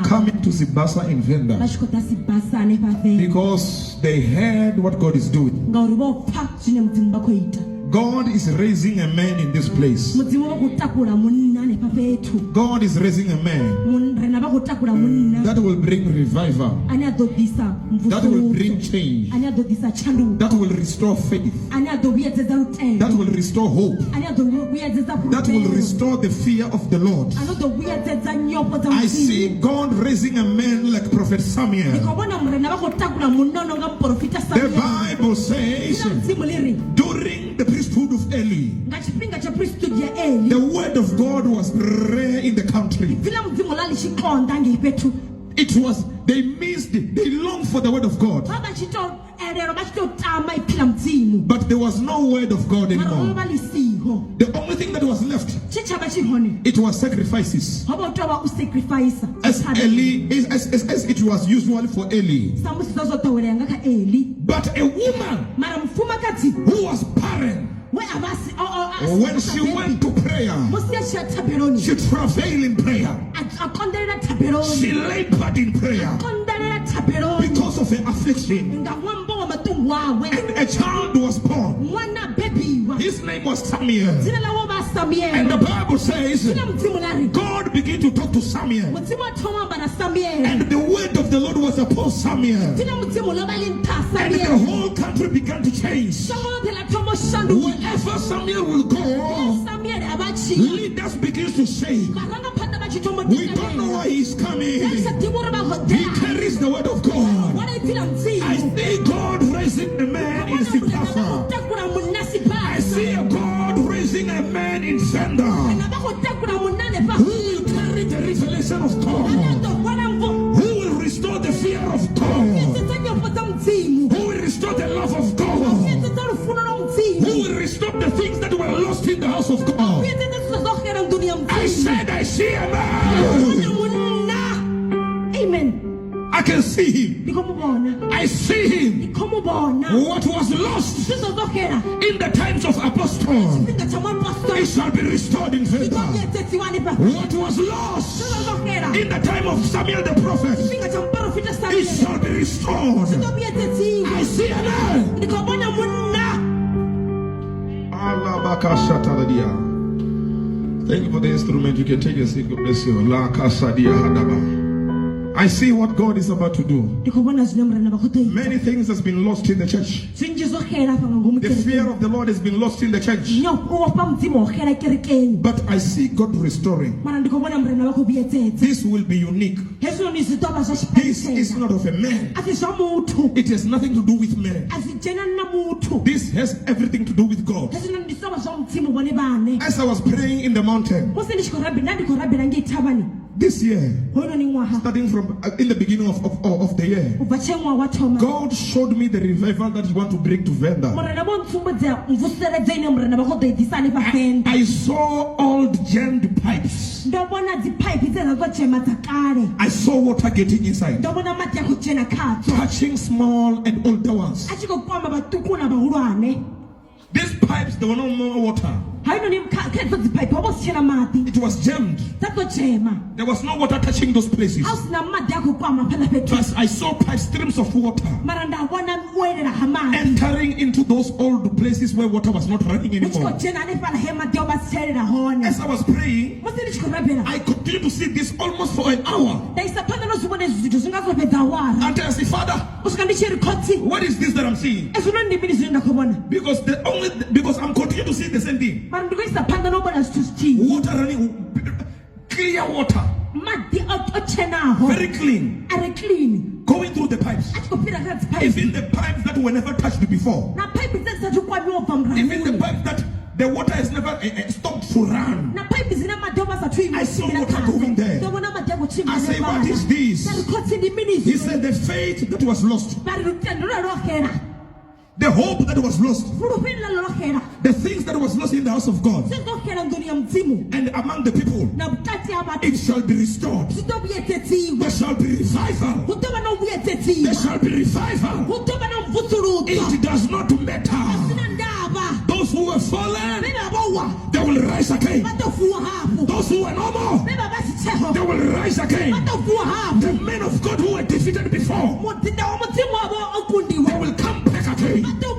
coming to Zibasa in Venda because they heard what God is doing. God is raising a man in this place. God is raising a man that will bring revival, that will bring change, that will restore faith, that will restore hope, that will restore the fear of the Lord. I see God raising a man like Prophet Samuel. The Bible says during the priesthood of Eli, the word of God was rare in the country. It was, they missed it. They longed for the word of God, but there was no word of God anymore. The only thing that was left, it was sacrifices, as it was usual for Eli. But a woman who was barren, when she went to prayer, she travailed in prayer, she labored in prayer because of her affliction, and a child was born. His name was Samuel. And the Bible says God began to talk to Samuel, and the word of the Lord was upon Samuel, and the whole country began to change. Wherever Samuel will go, leaders begin to say, we don't know why he's coming. He carries the word of God. I see God raising a man in Sikafa. I see a God raising a man in Venda who will carry the revelation of God, who will restore the fear of God, who will restore the love of God, who will restore the things that were lost in the house of God. I said I see a man. Amen. I can see him. I see him. What was lost in the times of apostles, it shall be restored in Venda. What was lost in the time of Samuel the prophet, it shall be restored. I see a man. Thank you for the instrument. You can take your seat. God bless you. I see what God is about to do. Many things has been lost in the church. The fear of the Lord has been lost in the church. But I see God restoring. This will be unique. This is not of a man. It has nothing to do with man. This has everything to do with God. As I was praying in the mountain this year, starting from in the beginning of the year, God showed me the revival that He wants to bring to Venda. I saw old jammed pipes. I saw water getting inside, touching small and older ones. These pipes, there were no more water. It was jammed. There was no water touching those places. But I saw pipe streams of water entering into those old places where water was not running anymore. As I was praying, I continued to see this almost for an hour. And I said, Father, what is this that I'm seeing? Because I'm continuing to see the same thing. Water running, clear water, very clean, going through the pipes. Even the pipes that were never touched before. Even the pipes that the water has never stopped to run. I saw water going there. I said, what is this? He said, the faith that was lost, the hope that was lost, the things that was lost in the house of God and among the people, it shall be restored. There shall be revival. There shall be revival. It does not matter. Those who have fallen, they will will rise again. Those who are normal, they will rise again. The men of God who were defeated before, they will come back again.